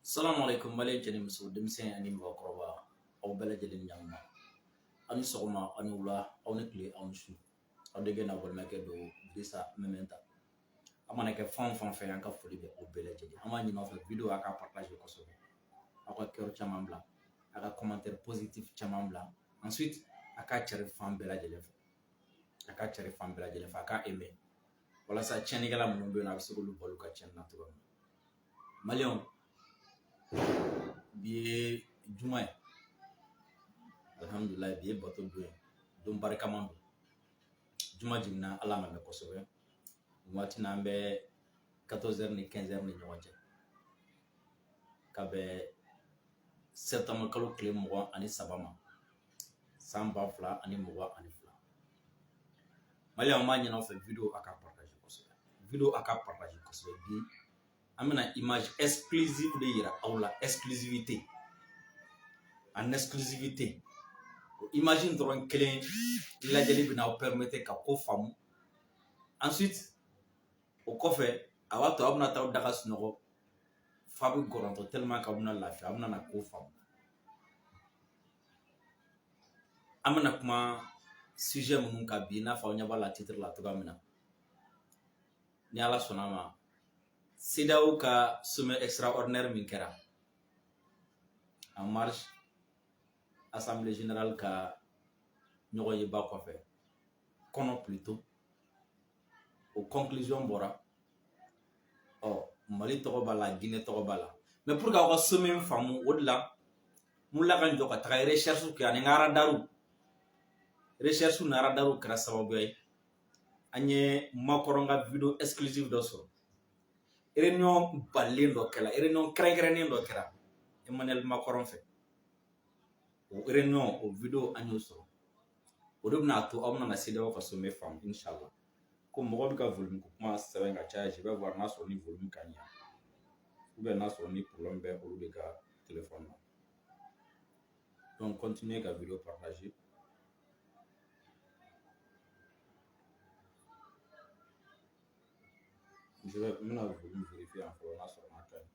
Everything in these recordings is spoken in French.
Salamu alaikum male jeni muso denmisɛn ani mɔgɔkɔrɔba aw bɛɛ lajɛlen ɲanima aw ni sɔgɔma aw ni wula aw ni tile aw ni su aw de na balimakɛ do Dirisa Mementa a mana kɛ fan fɛ an ka foli bɛ aw bɛɛ lajɛlen an b'a ɲini aw fɛ video a ka partage kosɛbɛ aw ka cœur caman bila a ka commentaire positif caman bila ensuite a ka cari fan bɛɛ lajɛlen fɛ a ka aimer walasa tiɲɛnikɛla minnu bɛ yen a bɛ se k'olu balo ka tiɲɛni na cogoya min na maliyɛnw bi ye juma ye alhamdulillah bi ye bato don ye don barikaman don juma jiginna ala ma mɛn kosɛbɛ waati n'an bɛ 14h ni 15h ni ɲɔgɔn cɛ ka bɛn septembre kalo tile 23 ma san 2022 maliyɛnw b'a ɲini aw fɛ video a ka partage kosɛbɛ bi an bɛna image exclusive de yira aw la exclusivité en exclusivité o image dɔrɔn kelen lajɛli bɛna aw permettre ka ko faamu ensuite o kɔfɛ a b'a to aw bɛna taa aw daga sunɔgɔ fa bɛ gɔrɔntɔ tellement que aw bɛna lafiya aw bɛna na ko faamu an bɛna kuma sujet minnu kan bi n'a fɔ aw ɲɛ b'a la titre la cogoya min na ni ala sɔnna ma CEDEAO ka sommet extraordinaire min kɛra en marche assemblée générale ka ɲɔgɔn yeba kɔfɛ kɔnɔ plutôt o conclusion bɔra Mali tɔgɔ b'a la Guinée tɔgɔ b'a la mais pour que aw ka sommet faamu o de la mun la ka jɔ ka taga recherche kɛ ani ka radaru recherche na radaru kɛra sababu ye an ye Macron ka video exclusive dɔ sɔrɔ réunion balen dɔ kɛra réunion kɛrɛnkɛrɛnnen dɔ kɛra Emmanuel Macron fɛ o réunion o video an y'o sɔrɔ o de bɛna to aw bɛna na CEDEAO ka sommet faamu inchallah ko mɔgɔ bɛ ka volume ko kuma sɛbɛn ka caya je vais voir n'a sɔrɔ ni volume ka ɲi ou bien n'a sɔrɔ ni problème bɛ olu de ka téléphone na donc continuez ka video partager je vais bɛna volume vérifier en fɔlɔ n'a sɔrɔ n'a ka ɲi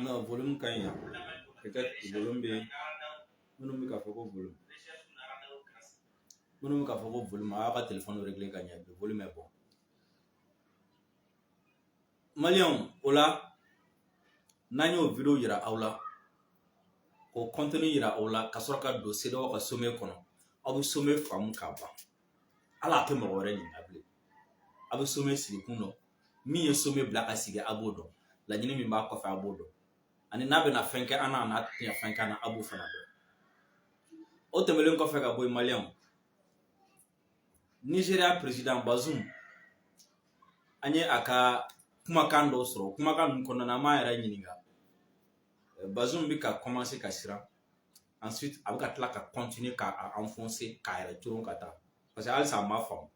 non volume ka ɲi peut-être volume bɛ minnu bɛ k'a fɔ ko volume a y'a ka téléphone régler ka ɲɛ bi volume est bon maliyɛnw o la n'an y'o video yira aw la k'o contenu yira aw la ka sɔrɔ ka don CEDEAO ka sommet kɔnɔ aw bɛ sommet faamu k'a ban hali a tɛ mɔgɔ wɛrɛ ɲininka bilen aw bɛ sommet sigi kun dɔn min ye sommet bila ka sigi a b'o dɔn laɲini min b'a kɔfɛ a b'o dɔn ani n'a bɛna fɛn kɛ an n'a tɛna fɛn kɛ an na a b'o fana dɔn o tɛmɛnen kɔfɛ ka bɔ yen maliyɛnw Nigeria président Bazoum an ye a ka kumakan dɔ sɔrɔ kumakan ninnu kɔnɔna na an b'an yɛrɛ ɲininka Bazoum bɛ ka commencer ka siran ensuite a bɛ ka tila ka continuer k'a enfoncer k'a yɛrɛ coron ka taa parce que halisa a m'a faamu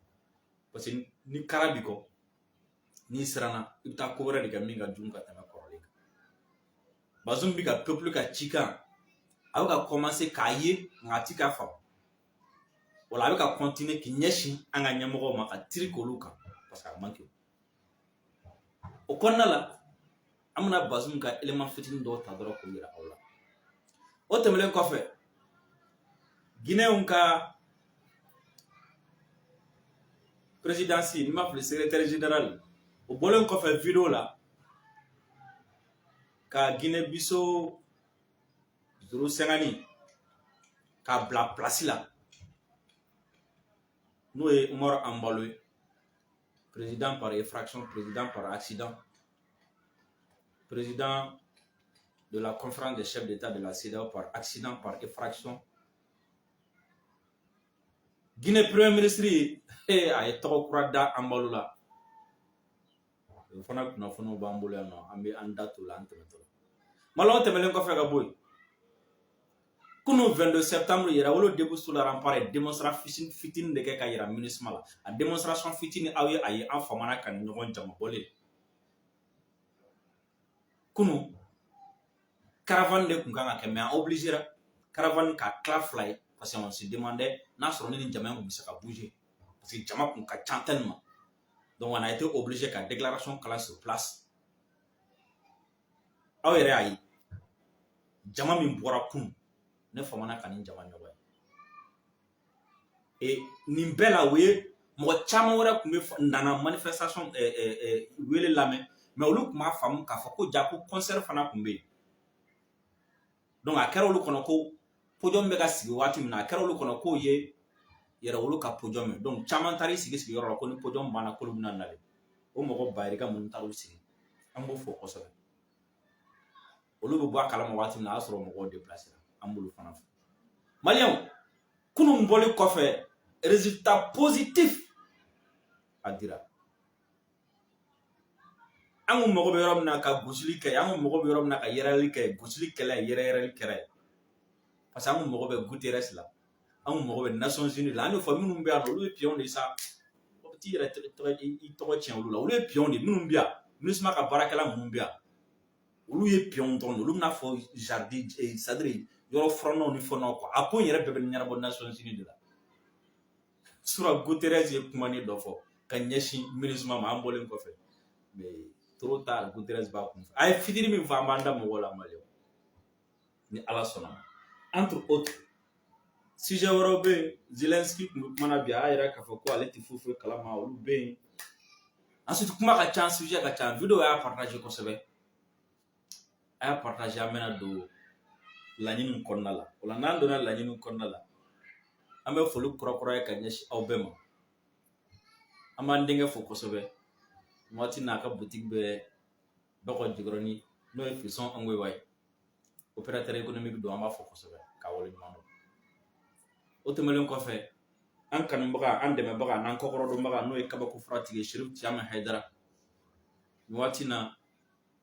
parce que ni kara b'i kɔ n'i siranna i bɛ taa ko wɛrɛ de kɛ min ka jugu ka tɛmɛ kɔrɔlen kan Bazoum bɛ ka peuple ka cikan a bɛ ka commencer k'a ye nka a ti ka faamu o la a bɛ ka continuer k'i ɲɛsin an ka ɲɛmɔgɔw ma ka tiri k'olu kan parce que a man kɛ o kɔnɔna la an bɛna Bazoum ka élément fitinin dɔw ta dɔrɔn k'o yira aw la o tɛmɛnen kɔfɛ Guinéenw ka présidence ni m'a fili secrétaire général o bɔlen kɔfɛ video la ka Guinée Bissau Zoro Sengani k'a bila place la n'o ye Umaru Ambalo ye président par effraction président par accident président de la conférence des chefs d'État de la CEDEAO par accident par effraction Guinée premier ministre a ye tɔgɔ kura da Ambalo la o fana kunnafoniw b'an bolo yan nɔ an bɛ an da t'o la an tɛmɛtɔ la maliyɛnw tɛmɛlen kɔfɛ ka bɔ yen kunun 22 septembre yɛrɛ wolo début sur le rempart ye démonstration fitinin de kɛ ka yira MINUSMA la a démonstration fitinin aw ye a ye an famana ka ni ɲɔgɔn jama bɔlen kunun caravane de kun kan ka kɛ mais an obligera caravane ka tila fila ye parce qu'on se demandait n'a sɔrɔ ni jama in kun bɛ se ka bouger parce que jama kun ka ca tellement donc on a été obligé ka déclaration kalan sur place aw yɛrɛ y'a ye jama min bɔra kun ne famana ka nin jama ɲɔgɔn ye et nin bɛɛ la o ye mɔgɔ caman wɛrɛ kun bɛ nana manifestation wele lamɛn mais olu kun b'a faamu k'a fɔ ko ja ko concert fana kun bɛ yen donc a kɛra olu kɔnɔ ko podium bɛ ka sigi waati min na a kɛra olu kɔnɔ k'o ye yɛrɛ olu ka podium ye donc caman taara i sigi yɔrɔ la ko ni podium banna k'olu bɛna nalen o mɔgɔ bayirika minnu taara olu sigi an b'o fɔ kosɛbɛ olu bɛ bɔ a kalama waati min na a y'a sɔrɔ mɔgɔw déplacé la an b'olu fana fɔ maliyɛnw kunun bɔli kɔfɛ résultat positif a dira an kun mago bɛ yɔrɔ min na ka gosili kɛ an kun mago bɛ yɔrɔ min na ka yɛrɛli kɛ gosili kɛlɛ yɛrɛyɛrɛli kɛra parce que an kun mago bɛ Guterres la an kun mago bɛ Nations Unies la an y'o fɔ minnu bɛ yan nɔ olu ye pion de sa o t'i yɛrɛ i tɔgɔ tiɲɛ olu la olu ye pion de minnu bɛ yan MINUSMA ka baarakɛla minnu bɛ yan olu ye pion dɔrɔn de olu bɛna fɔ jardin c'est-à-dire yɔrɔ furannaw ni fɛnw quoi a ko in yɛrɛ bɛɛ bɛ ɲɛnabɔ Nations Unies de la sura Guterres ye kuma ni dɔ fɔ ka ɲɛsin MINUSMA ma an bɔlen kɔfɛ mais trop tard Guterres b'a kun fɛ a ye fitiri min fɔ an b'an da mɔgɔw la maliyɛnw ni Ala sɔnna entre autres sujet wɛrɛw bɛ yen Zelensky kun bɛ kumana bi a y'a yira k'a fɔ ko ale tɛ foyi foyi kalama olu bɛ yen ensuite kuma ka ca sujet ka ca video y'a partager kosɛbɛ a y'a partager an bɛna don laɲini kɔnɔna la o la n'an donna laɲini kɔnɔna la an bɛ foli kɔrɔkɔrɔ ye ka ɲɛsin aw bɛɛ ma an b'an denkɛ fo kosɛbɛ waati n'a ka boutique bɛ Bakɔ Jikɔrɔni n'o ye Fiston Angoyiwa ye opérateur économique don an b'a fɔ kosɛbɛ k'a waleɲuman dɔn o tɛmɛnen kɔfɛ an kanubaga an dɛmɛbaga n'an kɔkɔrɔdonbaga n'o ye kabakofuratigi Cherif Thiam Haidara nin waati na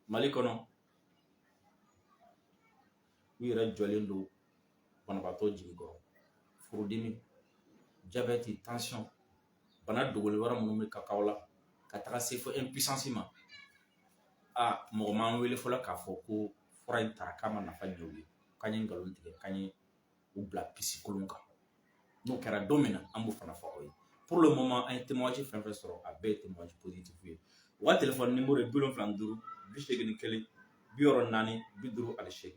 Mali kɔnɔ u yɛrɛ jɔlen don banabaatɔ jigi kɔrɔ furudimi diabète tension bana dogoli wɛrɛ minnu bɛ kakaw la ka taga se fo impuissance ma mɔgɔ m'an wele fɔlɔ k'a fɔ ko fura in tara k'a ma nafa ɲɛ u ye k'an ye nkalon tigɛ k'an ye u bila pisi kolon kan n'o kɛra don min na an b'o fana fɔ aw ye pour le moment an ye témoignage fɛn fɛn sɔrɔ a bɛɛ ye témoignage positif ye u ka téléphone numéro ye 75 81 64 58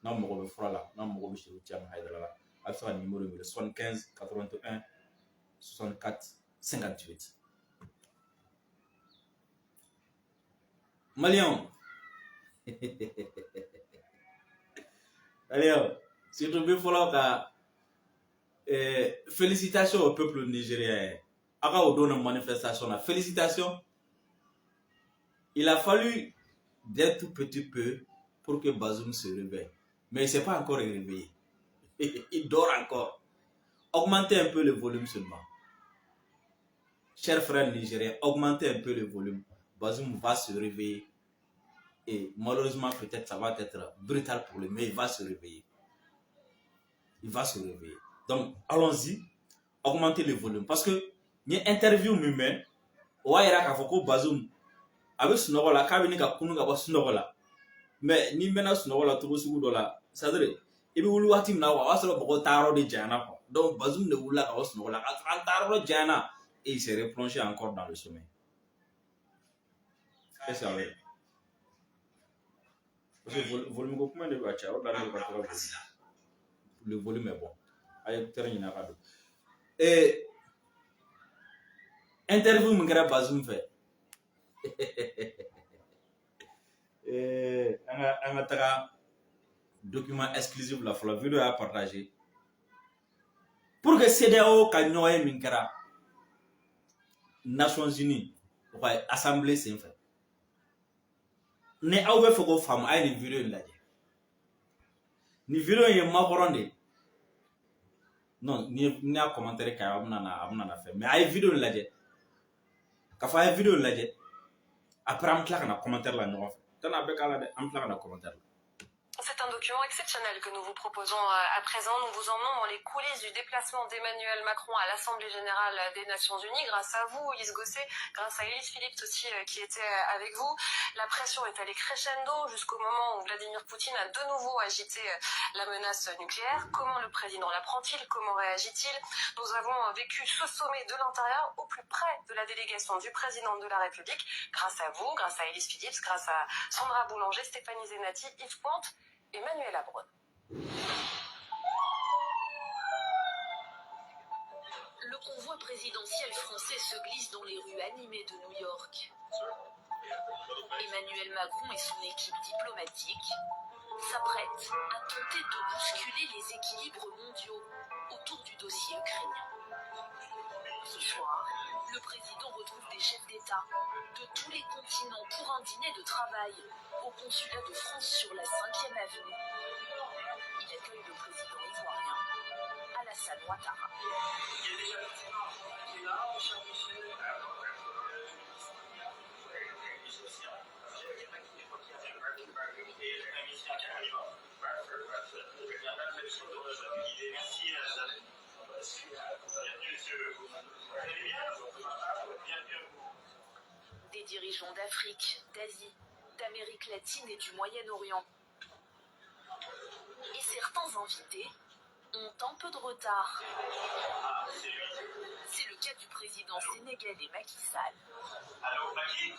n'aw mago bɛ fura la n'aw mago bɛ Cherif Thiam Haidara la a bɛ se ka numéro wele 75 81 64 58 Maliyɛnw Maliyɛnw surtout bi fɔlɔ ka félicitations au peuple nigérien a ka o don na manifestation na félicitations il a fallu d'un tout petit peu pour que Bazoum se réveille mais il ne s'est pas encore réveillé il dort encore augmentez un peu le volume seulement chers frères nigériens augmentez un peu le volume Bazoum va se réveiller et malheureusement peut-être ça va être brutal pour lui mais il va se réveiller donc allons-y augmenter le volume parce que ni interview min mɛn o b'a yira k'a fɔ ko Bazoum a bɛ sunɔgɔ la k'a bɛ ni ka kunun ka bɔ sunɔgɔ la mais n'i mɛnna sunɔgɔ la cogo sugu dɔ la c'est-à-dire i bɛ wuli waati min na o b'a sɔrɔ mɔgɔw taa yɔrɔ de janyana quoi donc Bazoum de wulila ka bɔ sunɔgɔ la k'a sɔrɔ an taa yɔrɔ janyana et il s'est replongé encore dans le sommeil est-ce que c'est parce que volume ko kuma de b'a caya o de la ne bɛ ka tɔgɔ le volume est bon a ye terrain ɲini a ka don interview min kɛra Bazoum fɛ an ka taga document exclusif la fɔlɔ video y'a partager pour que CEDEAO ka ɲɔgɔn ye min kɛra Nations Unies u ka assemblée senfɛ ni aw bɛ fɛ k'o faamu a ye nin video in lajɛ nin video in ye makɔrɔn de ye non ni y'a commentaire kɛ a bɛna na fɛ mais a ye video in lajɛ k'a fɔ a ye video in lajɛ après an bɛ tila ka na commentaire la ɲɔgɔn fɛ tɛna a bɛɛ k'a la dɛ an bɛ tila ka na commentaire la. un document exceptionnel que nous vous proposons à présent. Nous vous emmenons dans les coulisses du déplacement d'Emmanuel Macron à l'Assemblée Générale des Nations Unies. Grâce à vous, Lise Gosset, grâce à Élise Philippe aussi qui était avec vous. La pression est allée crescendo jusqu'au moment où Vladimir Poutine a de nouveau agité la menace nucléaire. Comment le président l'apprend-il? Comment réagit-il? Nous avons vécu ce sommet de l'intérieur au plus près de la délégation du président de la République, grâce à vous, grâce à Élise Philippe, grâce à Sandra Boulanger, Stéphanie Zenati, Yves Pointe et Manuela Braun. Le convoi présidentiel français se glisse dans les rues animées de New York. Emmanuel Macron et son équipe diplomatique s'apprêtent à tenter de bousculer les équilibres mondiaux autour du dossier ukrainien. Ce soir, le président retrouve des chefs d'État de tous les continents pour un dîner de travail au consulat de France sur la 5e avenue. Il accueille le président ivoirien, Alassane Ouattara. Des dirigeants d'Afrique, d'Asie, d'Amérique latine et du Moyen-Orient. Et certains invités ont un peu de retard. C'est le cas du président sénégalais Macky Sall. Allô, Macky?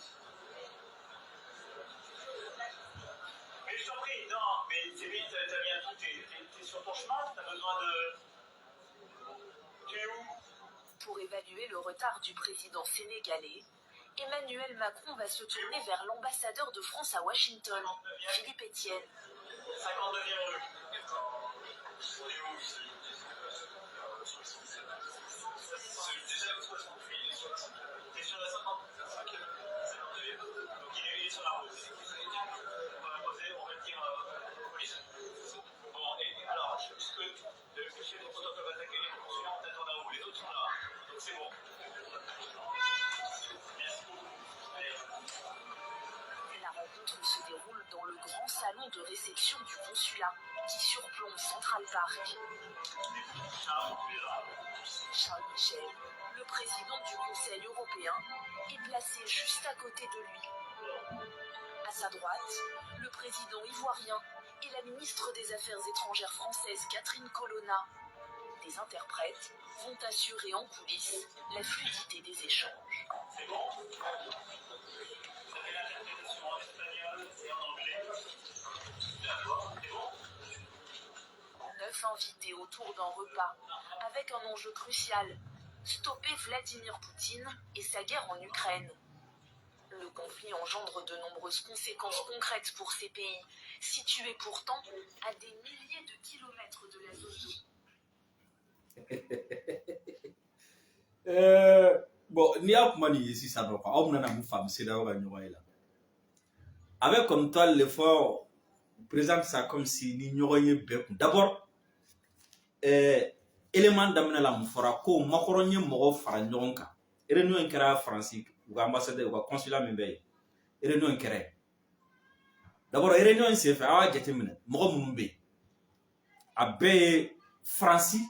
Mais je t'en prie, non, mais c'est bien, t'as bien tout, t'es sur ton chemin, t'as besoin de... Tu es où? Pour évaluer le retard du président sénégalais, Emmanuel Macron va se tourner vers l'ambassadeur de France à Washington, Philippe Etienne. 59e rue. On est où ici? C'est déjà le 68, t'es sur la 55e. Donc il est sur la route. On va la poser, on va le dire aux police. Bon, et alors, le chef de protocole va attaquer les consulats en tête en haut, les autres sont là. Donc c'est bon. Merci beaucoup. Allez. La rencontre se déroule dans le grand salon de réception du consulat, qui surplombe Central Park. Charles Michel, le président du Conseil européen, est placé juste à côté de lui. À sa droite, le président ivoirien et la ministre des Affaires étrangères française Catherine Colonna. Des interprètes vont assurer en coulisses la fluidité des échanges. C'est bon? Ça fait l'interprétation en espagnol et en anglais. D'accord, c'est bon? 9 invités autour d'un repas, avec un enjeu crucial, stopper Vladimir Poutine et sa guerre en Ukraine. Le conflit engendre de nombreuses conséquences concrètes pour ces pays, situés pourtant à des milliers de kilomètres de la zone Bon, n'i y'a kuma nin ye sisan nɔ aw bɛna mun faamu CEDEAO ka ɲɔgɔn ye la a bɛ comme toi le fɔ présente ça comme si ni ɲɔgɔn ye bɛɛ kun d'abord élément daminɛ la mun fɔra ko Macron ye mɔgɔ fara ɲɔgɔn kan réunion in kɛra Faransi u ka ambassadeur u ka consulat min bɛ yen réunion in kɛra d'abord réunion in senfɛ a y'a jateminɛ mɔgɔ minnu bɛ yen a bɛɛ ye Faransi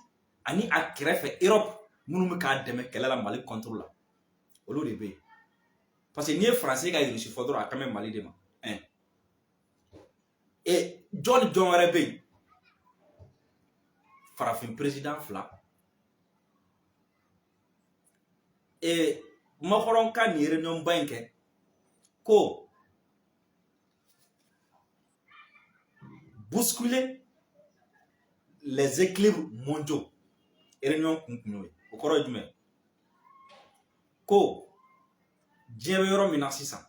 ani a kɛrɛfɛ Europe minnu bɛ k'a dɛmɛ kɛlɛ la Mali contre la olu de bɛ yen parce que n'i ye Faransi ka Russie fɔ dɔrɔn a kan bɛ Mali de ma et jɔn ni jɔn wɛrɛ bɛ yen farafin président fila et Macron ka nin réunion ba in kɛ ko bousculer les équilibres mondiaux réunion kun y'o ye o kɔrɔ ye jumɛn ko diɲɛ bɛ yɔrɔ min na sisan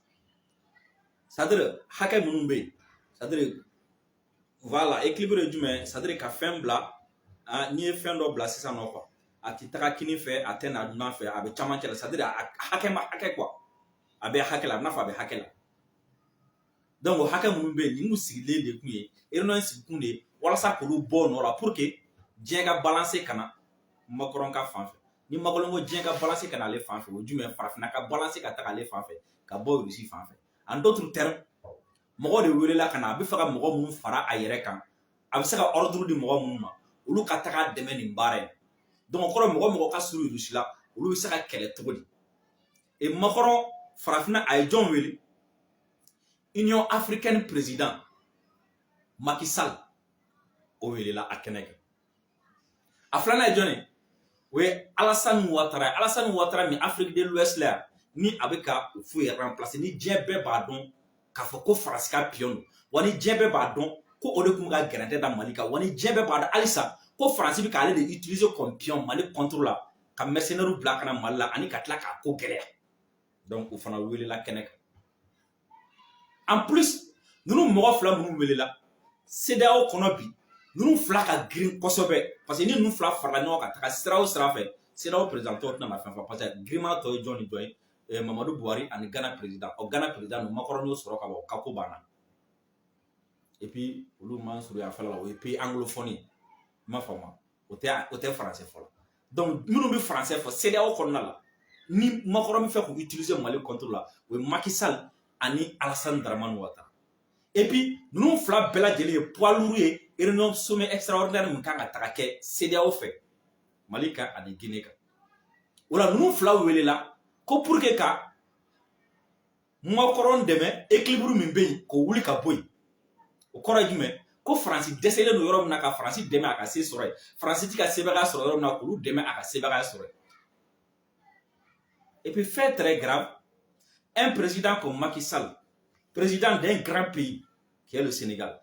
c'est-à-dire hakɛ minnu bɛ yen c'est-à-dire voilà équilibre ye jumɛn c'est-à-dire ka fɛn bila n'i ye fɛn dɔ bila sisan nɔ quoi a tɛ taga kini fɛ a tɛ na dunan fɛ a bɛ camancɛ la c'est-à-dire a hakɛ ma hakɛ quoi a bɛ hakɛ la a bɛ n'a fɔ a bɛ hakɛ la donc o hakɛ minnu bɛ yen nin sigilen de kun ye réunion sigikun de ye walasa k'olu bɔ o nɔ la pour que diɲɛ ka balance ka na Macron ka fan fɛ ni Macron ko diɲɛ ka balance ka na ale fan fɛ o jumɛn farafinna ka balance ka taga ale fan fɛ ka bɔ Russie fan fɛ en d'autres termes mɔgɔ de welela ka na a bɛ fɛ ka mɔgɔ minnu fara a yɛrɛ kan a bɛ se ka ordre di mɔgɔ minnu ma olu ka taga dɛmɛ nin baara in donc kɔrɔ mɔgɔ ka surun Russie la olu bɛ se ka kɛlɛ cogo di et Macron farafinna a ye jɔn wele Union africaine président Macky Sall o welela a kɛnɛ kan a filanan ye jɔn ye o ye Alassane Ouattara min Afrique de l'Ouest la ni a bɛ ka o fo yɛrɛ remplacer ni diɲɛ bɛɛ b'a dɔn k'a fɔ ko Faransi ka pion don wa ni diɲɛ bɛɛ b'a dɔn ko o de tun ka gɛrɛntɛ da Mali kan wa ni diɲɛ bɛɛ b'a dɔn halisa ko Faransi bɛ k'ale de utiliser comme pion Mali contre la ka mercenaires bila ka na Mali la ani ka tila k'a ko gɛlɛya donc o fana welela kɛnɛ kan en plus ninnu mɔgɔ fila minnu welela CEDEAO kɔnɔ bi ninnu fila ka girin kosɛbɛ parce que ni ninnu fila farala ɲɔgɔn kan taga sira o sira fɛ CEDEAO président tɔw tɛna na fɛn fɔ parce que girinma tɔ ye jɔn ni jɔn ye Mamadu Buhari ani Ghana président o Ghana président ninnu Macron y'o sɔrɔ ka bɔ o ka ko banna et puis olu man surunya fɛla la o ye pays anglophone ye ma faamu o tɛ français fɔlɔ donc minnu bɛ français fɔ CEDEAO kɔnɔna la ni Macron bɛ fɛ k'u utiliser Mali contre la o ye Macky Sall ani Alassane Dramane Ouattara et puis ninnu fila bɛɛ lajɛlen ye poids lourd ye réunion sommet extraordinaire min kan ka taga kɛ CEDEAO fɛ Mali kan ani Guinée kan o la ninnu fila welela ko pour que ka Macron dɛmɛ équilibre min bɛ yen k'o wuli ka bɔ yen o kɔrɔ ye jumɛn ko Faransi dɛsɛlen don yɔrɔ min na ka Faransi dɛmɛ a ka se sɔrɔ yen Faransi ti ka sebagaya sɔrɔ yɔrɔ min na k'olu dɛmɛ a ka sebagaya sɔrɔ yen et puis fait très grave un président comme Macky Sall président d'un grand pays qui est le Sénégal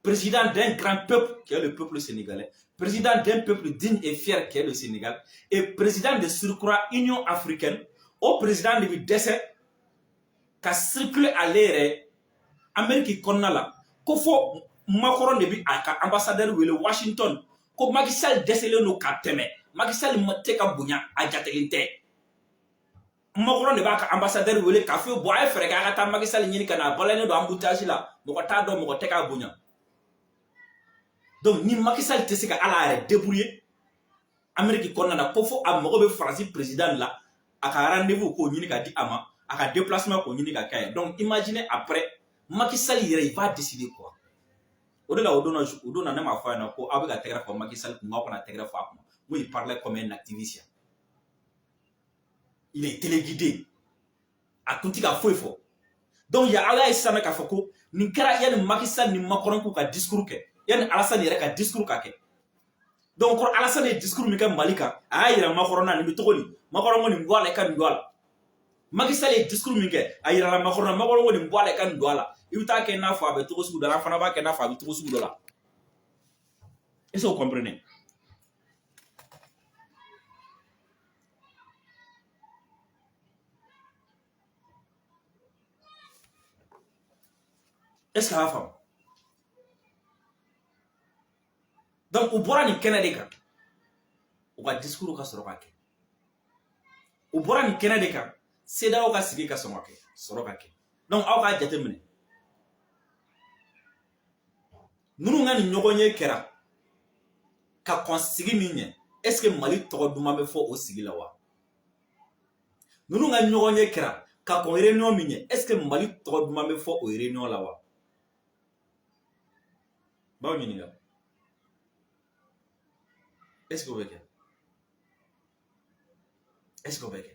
président d'un grand peuple qui est le peuple sénégalais président d'un peuple digne et fier qui est le Sénégal et président de surcroît Union africaine au président de bi dɛsɛ ka circuler ale yɛrɛ Amérique kɔnɔna la ko fo Macron de bi a ka ambassadeur wele Washington ko Macky Sall dɛsɛlen don ka tɛmɛ Macky Sall ma tɛ ka bonya a jatelen tɛ Macron de b'a ka ambassadeur wele k'a fɔ bon a ye fɛɛrɛ kɛ a ka taa Macky Sall ɲini ka na a balalen don embouteillage la mɔgɔ t'a dɔn mɔgɔ tɛ k'a bonya donc ni Macky Sall tɛ se ka ala yɛrɛ débrouiller Amérique kɔnɔna na ko fo a mago bɛ Faransi président la a ka rendez-vous k'o ɲini ka di a ma a ka déplacement k'o ɲini ka kɛ ye donc imaginez après Macky Sall yɛrɛ il va décider quoi o de la o don na ne m'a fɔ a ɲɛna ko aw bɛ ka tɛgɛrɛ fɔ Macky Sall kun aw kana tɛgɛrɛ fɔ a kun moi il parlait comme un activiste il est téléguidé a kun ti ka foyi fɔ donc ya ala ye sisan k'a fɔ ko nin kɛra yanni Macky Sall ni Macron k'u ka discours kɛ yanni Alassane yɛrɛ ka discours ka kɛ donc kɔrɔ Alassane ye discours min kɛ Mali kan a y'a yira Macron na nin bɛ cogo di Macron ko nin bɔ a la i ka nin don a la Macky Sall ye discours min kɛ a yira la Macron na Macron ko nin bɔ a la i ka nin don a la i bɛ taa kɛ n'a fɔ a bɛ cogo sugu dɔ la an fana b'a kɛ n'a fɔ a bɛ cogo sugu dɔ la est-ce que vous comprenez est-ce que a y'a faamu donc u bɔra nin kɛnɛ de kan u ka discours ka sɔrɔ ka kɛ u bɔra nin kɛnɛ de kan CEDEAO ka sigi ka sɔrɔ ka kɛ donc aw k'a jate minɛ ninnu ka nin ɲɔgɔn ye kɛra ka kɔn sigi min ɲɛ est-ce que Mali tɔgɔ duman bɛ fɔ o sigi la wa ninnu ka ɲɔgɔn ye kɛra ka kɔn réunion min ɲɛ est-ce que Mali tɔgɔ duman bɛ fɔ o réunion la wa b'aw ɲininka est-ce que o bɛ kɛ est-ce que o bɛ kɛ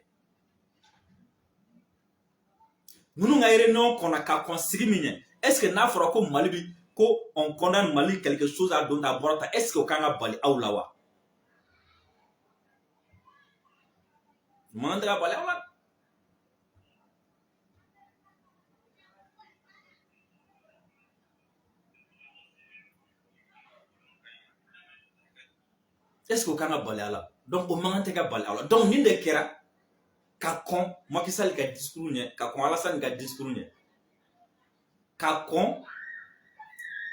ninnu ka réunion kɔnɔ ka kɔn sigi min ɲɛ est-ce que n'a fɔra ko Mali bi ko on condamne Mali quelque chose à don a bɔra ta est-ce que o kan ka bali aw la wa man tɛ ka bali aw la est-ce que o kan ka bali aw la donc o man tɛ ka bali aw la donc nin de kɛra ka kɔn Macky Sall ka discours ɲɛ ka kɔn Alassane ka discours ɲɛ ka kɔn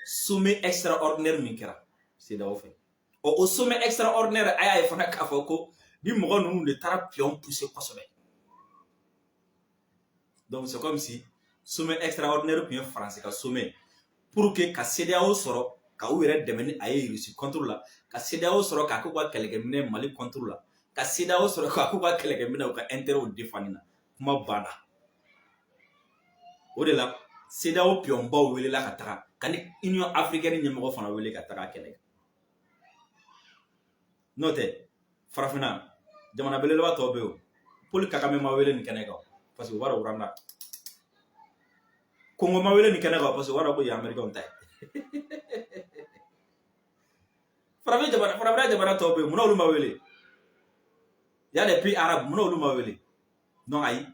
sommet extraordinaire min kɛra CEDEAO fɛ o sommet extraordinaire a y'a ye fana k'a fɔ ko ni mɔgɔ ninnu de taara pion pousser kosɛbɛ donc c'est comme si sommet extraordinaire tun ye Faransi ka sommet pour que ka CEDEAO sɔrɔ ka u yɛrɛ dɛmɛ ni a ye Russie contre la ka CEDEAO sɔrɔ k'a k'u ka kɛlɛkɛminɛ Mali contre la ka CEDEAO sɔrɔ k'a k'u ka kɛlɛkɛminɛ u ka intérêt défendre na kuma banna o de la CEDEAO pionbaw welela ka taga ka ni Union africaine ɲɛmɔgɔ fana wele ka taga kɛlɛ n'o tɛ farafinna jamana belebeleba tɔw bɛ yen Paul Kagame ma wele nin kɛnɛ kan parce que u b'a dɔn Rwanda Congo ma wele nin kɛnɛ kan parce que u b'a dɔn ko ye Américain ta ye farafina jamana tɔw bɛ yen munna olu ma wele y'a des pays arabes munna olu ma wele non ayi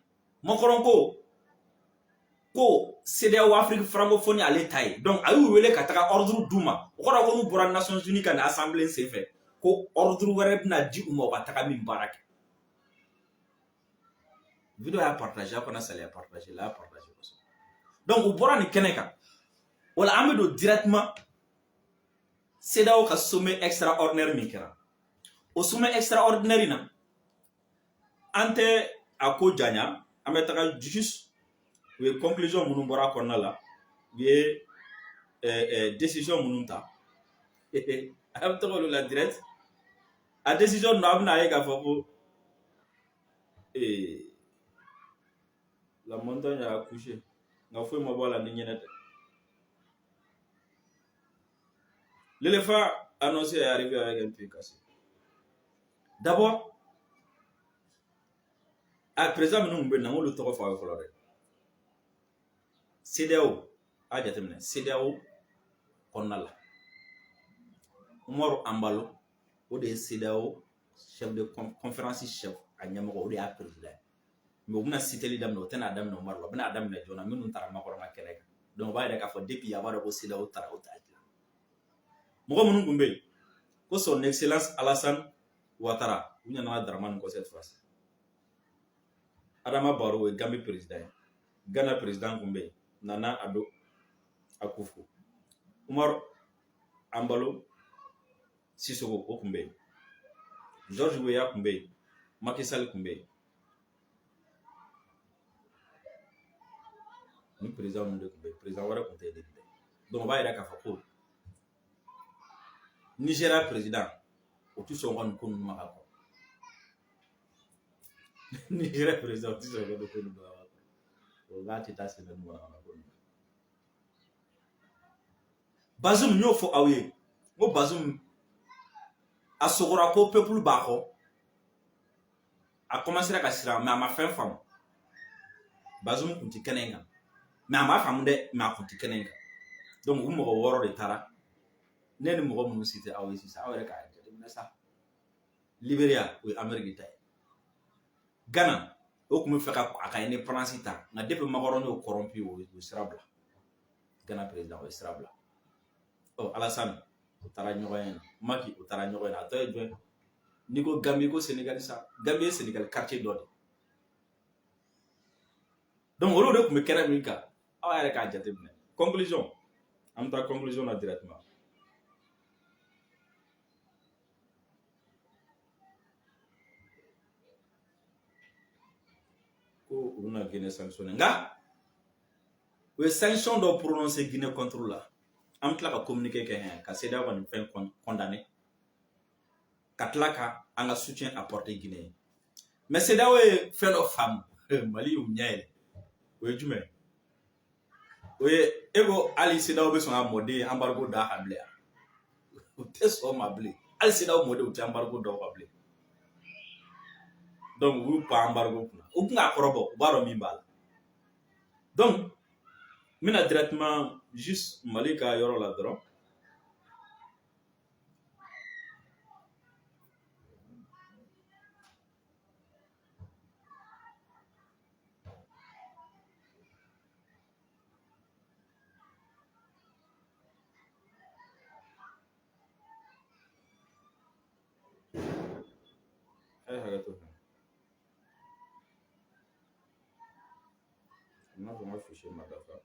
Macron ko CEDEAO Afrique francophonie ale ta ye donc a y'u wele ka taga ordre d'u ma o kɔrɔ ko n'u bɔra Nations Unies ka na assemblée senfɛ ko ordre wɛrɛ bɛna di u ma u ka taga min baara kɛ vidéo y'a partagé a kana saliya partagé la y'a partagé donc u bɔra nin kɛnɛ kan wala an bɛ don directement CEDEAO ka sommet extraordinaire min kɛra o sommet extraordinaire in na an tɛ a ko janya an bɛ taga juste u ye conclusion minnu bɔra a kɔnɔna la u ye décision minnu ta a bɛ taga olu la direct a décision ninnu a bɛna ye k'a fɔ ko la montagne a accouché nka foyi ma bɔ a la ni ɲɛnɛ tɛ l'éléphant annoncé est arrivé avec un pied cassé d'abord a président minnu bɛ na n k'olu tɔgɔ fɔ a ye fɔlɔ dɛ CEDEAO a jateminɛ CEDEAO kɔnɔna la Umaru Ambalo o de ye CEDEAO chef de conférence chef a ɲɛmɔgɔ o de y'a président mais u bɛna citeli daminɛ o tɛna daminɛ Umaru la u bɛna daminɛ joona minnu taara Makɔrɔma kɛlɛ kan donc o b'a yɛrɛ k'a fɔ depuis a b'a dɔn ko CEDEAO taara o t'a dilan mɔgɔ minnu tun bɛ yen ko son excellence Alassane Ouattara u ɲanana Dramane kɔ cette fois Adama Barrow o ye Gambie président ye Ghana président tun bɛ yen Nana Addo Akufo Umaru Ambalo Sissoko o tun bɛ yen George Weah tun bɛ yen Macky Sall tun bɛ yen ni président ninnu de tun bɛ yen président wɛrɛ tun tɛ yen donc o b'a yira k'a fɔ ko Nigeria président o tɛ sɔn ka nin ko ninnu ma ka kɔ Nigeria président o tɛ sɔn ka nin ko ninnu ma ka kɔ o b'a tɛ taa sɛbɛn ninnu ma ka kɔ Bazoum n y'o fɔ aw ye n ko Bazoum a sogora ko peuple b'a kɔ a commencera ka siran mais a ma fɛn faamu Bazoum tun tɛ kɛnɛ in kan mais a m'a faamu dɛ mais a tun tɛ kɛnɛ in kan donc u mɔgɔ 6 de taara ne ni mɔgɔ minnu si tɛ aw ye sisan aw yɛrɛ k'a jateminɛ sa Libéria o ye Amérique ta ye Ghana o tun bɛ fɛ ka a ka indépendance ta nka depuis Makɔrɔni y'o corrompu o ye sira bila Ghana président o ye sira bila Alassane o taara ɲɔgɔn ye na Macky o taara ɲɔgɔn ye na a tɔ ye jɔn n'i ko Gambie ko Sénégal sa Gambie ye Sénégal quartier dɔ de donc olu de tun bɛ kɛnɛ min kan aw yɛrɛ k'a jateminɛ conclusion an bɛ taa conclusion na directement ko u bɛna Guinée sanctionner nka u ye sanction dɔ prononcer Guinée contre la an bɛ tila ka communiquer kɛ ka CEDEAO ka nin fɛn condamner ka tila ka an ka soutien apporter Guinée mais CEDEAO ye fɛn dɔ faamu Mali y'u ɲɛ yɛlɛ o ye jumɛn o ye e ko hali CEDEAO bɛ sɔn ka mɔden embargo da a bilen u tɛ sɔn ma bilen hali CEDEAO mɔden u tɛ embargo da o kan bilen donc u y'u pan embargo kunna u tun k'a kɔrɔbɔ u b'a dɔn min b'a la donc n bɛna directement juste Mali ka yɔrɔ la dɔrɔn hakɛ to n'a fɔ n ka fichier ma dafa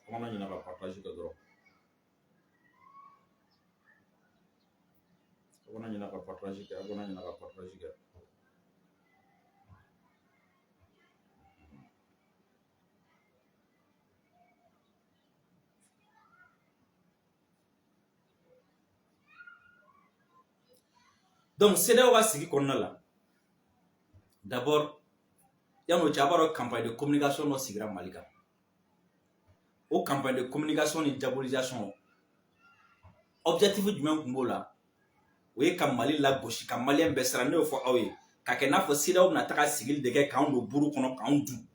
an kana ɲinɛ ka partage kɛ dɔrɔn a kana ɲinɛ ka partage kɛ Donc CEDEAO va sigi kɔnɔna la. D'abord, il y a une campagne de communication dans sigira Mali kan. O campagne de communication et diabolisation. Objectif jumɛn kun b'o la? O ye ka Mali lagosi, ka Malien bɛɛ siran, ne y'o fɔ aw ye. Ka kɛ n'a fɔ CEDEAO bɛna taga sigili de kɛ k'anw don buru kɔnɔ k'anw dun.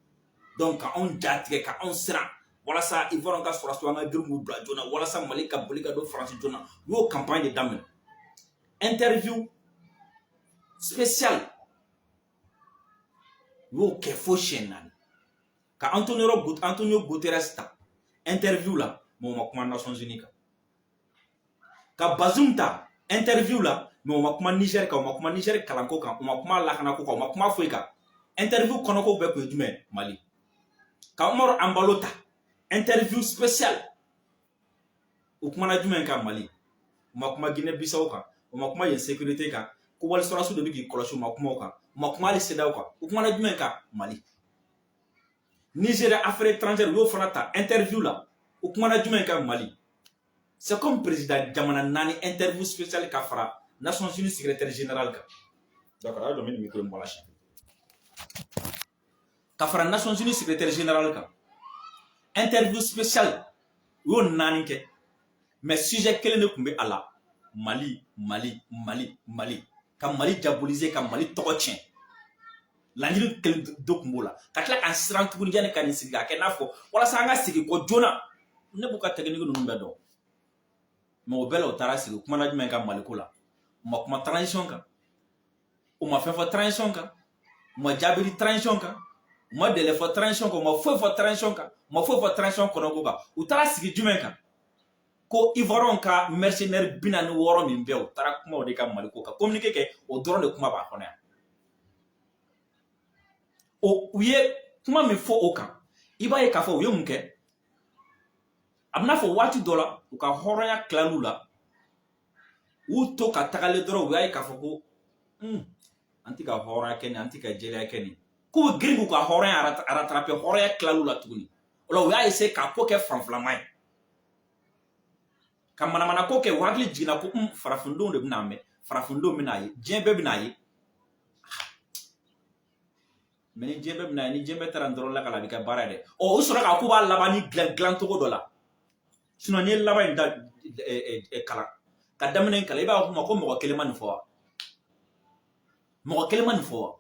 Donc k'anw jatigɛ, k'anw siran. Walasa Ivoire ka sɔrɔsiw an ka girin k'u bila joona, walasa Mali ka boli ka don France joona. U y'o campagne de daminɛ. Interview spécial. U y'o kɛ fo siɲɛ 4. Ka Antonio Guterres ta interview la, mais o ma kuma Nations Unies kan. Ka Bazoum ta interview la, mais o ma kuma Niger kan, o ma kuma Niger kalanko kan, o ma kuma lakanako kan, o ma kuma foyi kan. Interview kɔnɔko bɛɛ kun ye jumɛn? Mali. Ka Umaru Ambalo ta interview spécial. O kumana jumɛn kan? Mali. O ma kuma Guinée Bissau kan, o ma kuma yen sécurité kan, ko wali sɔrɔsiw de bɛ k'i kɔlɔsi, o ma kuma o kan. O ma kuma hali CEDEAO kan. O kumana jumɛn kan? Mali. Niger affaires étrangères u y'o fana ta interview la. O kumana jumɛn kan? Mali. C'est comme président jamana 4 interview spéciale ka fara Nations Unies secrétaire général kan. D'accord, a domin micro mbola shi. Ka fara Nations Unies secrétaire général kan. Interview spéciale u y'o 4 kɛ. Mais sujet kelen de kun bɛ a la. Mali. Ka Mali diaboliser, ka Mali tɔgɔ tiɲɛ. Laɲini kelen dɔ kun b'o la. Ka tila k'an siran tuguni yanni ka nin sigi ka kɛ n'a fɔ walasa an ka segin kɔ joona. Ne b'u ka technique ninnu bɛɛ dɔn. Mais o bɛɛ la o taara sigi, o kumana jumɛn kan Mali ko la? O ma kuma transition kan. O ma fɛn fɔ transition kan. O ma jaabi di transition kan. O ma délai fɔ transition kan. O ma foyi fɔ transition kan. O ma foyi fɔ transition kɔnɔko kan. U taara sigi jumɛn kan? Ko Ivoirien ka mercenaire 46 min bɛɛ, o taara kuma o de kan Mali ko kan. Communiqué kɛ, o dɔrɔn de kuma b'a kɔnɔ yan. U ye kuma min fɔ o kan, i b'a ye k'a fɔ u ye mun kɛ? A bɛna fɔ waati dɔ la, u ka hɔrɔnya tilal'u la, u to ka tagalen dɔrɔn u y'a ye k'a fɔ ko an tɛ ka hɔrɔnya kɛ nin, an tɛ ka jɛlenya kɛ nin. K'u bɛ girin k'u ka hɔrɔnya rattraper, hɔrɔnya tilal'u la tuguni. O la u y'a essayer k'a ko kɛ fanfilama ye. Ka manamana ko kɛ, u hakili jiginna ko farafindenw de bɛna mɛn, farafindenw bɛna ye, diɲɛ bɛɛ bɛna ye. Mais ni diɲɛ bɛɛ bɛna ye, ni diɲɛ bɛɛ taara nin dɔrɔn la ka la, a bɛ kɛ baara ye dɛ. O sɔrɔ k'a k'u b'a laban ni dilan cogo dɔ la. Sinon n'i ye laban in da kalan ka daminɛ in kalan, i b'a fɔ ma ko mɔgɔ kelen ma nin fɔ wa? Mɔgɔ kelen ma nin fɔ wa?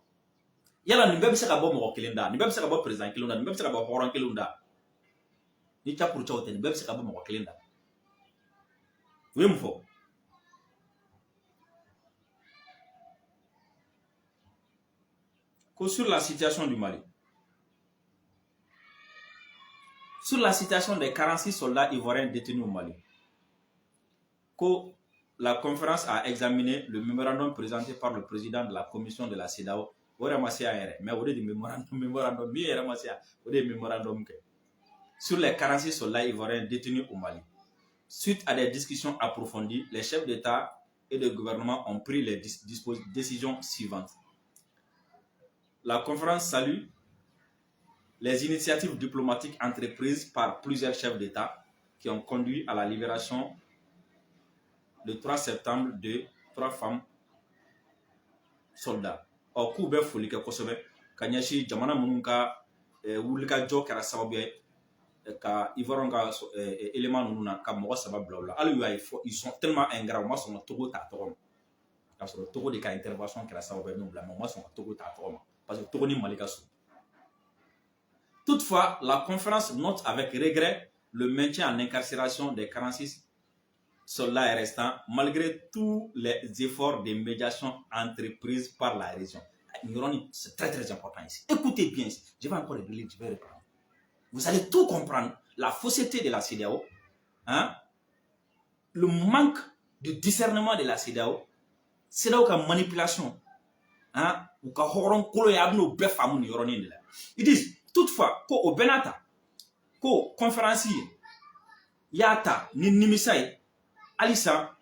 Yala nin bɛɛ bɛ se ka bɔ mɔgɔ kelen da? Nin bɛɛ bɛ se ka bɔ président kelen da? Nin bɛɛ bɛ se ka bɔ hɔrɔn kelen da? Ni capurucaw tɛ, nin bɛɛ bɛ se ka bɔ mɔgɔ kelen da? U ye mun fɔ? Ko sur la situation du Mali. Sur la situation des 46 soldats ivoiriens détenus au Mali. Que la conférence a examiné le mémorandum présenté par le président de la commission de la CEDEAO. Mais au lieu de mémorandum, sur les 46 soldats ivoiriens détenus au Mali. Suite à des discussions approfondies, les chefs d'État et de gouvernement ont pris les décisions suivantes. La conférence salue les initiatives diplomatiques entreprises par plusieurs chefs d'État qui ont conduit à la libération le 3 septembre de 3 femmes soldats. Or, k'u bɛ foli kɛ kosɛbɛ ka ɲɛsin jamana minnu ka wulikajɔ kɛra sababu ye ka Ivoiriens ka éléments ninnu na ka mɔgɔ 3 bila u la. Hali u y'a ye ils sont tellement ingrats, u ma sɔn ka Togo ta tɔgɔ ma. K'a sɔrɔ Togo de ka intervention kɛra sababu ye n'u bila, mais u ma sɔn ka Togo ta tɔgɔ ma. Parce que Togo ni Mali ka surun. Toutefois, la conférence note avec regret le maintien en incarcération des 46 soldats restants malgré tous les efforts de médiation entrepris par la région. C'est très très important ici. Écoutez bien ici. Je vais encore le lire, je vais reprendre. Vous allez tout comprendre. La fausseté de la CEDEAO, le manque de discernement de la CEDEAO, CEDEAO comme manipulation, ou ka horon kolo ya abno be famu ni yoroni ni la. It is toutefois ko o benata ko conférencier yata ni nimisay alisa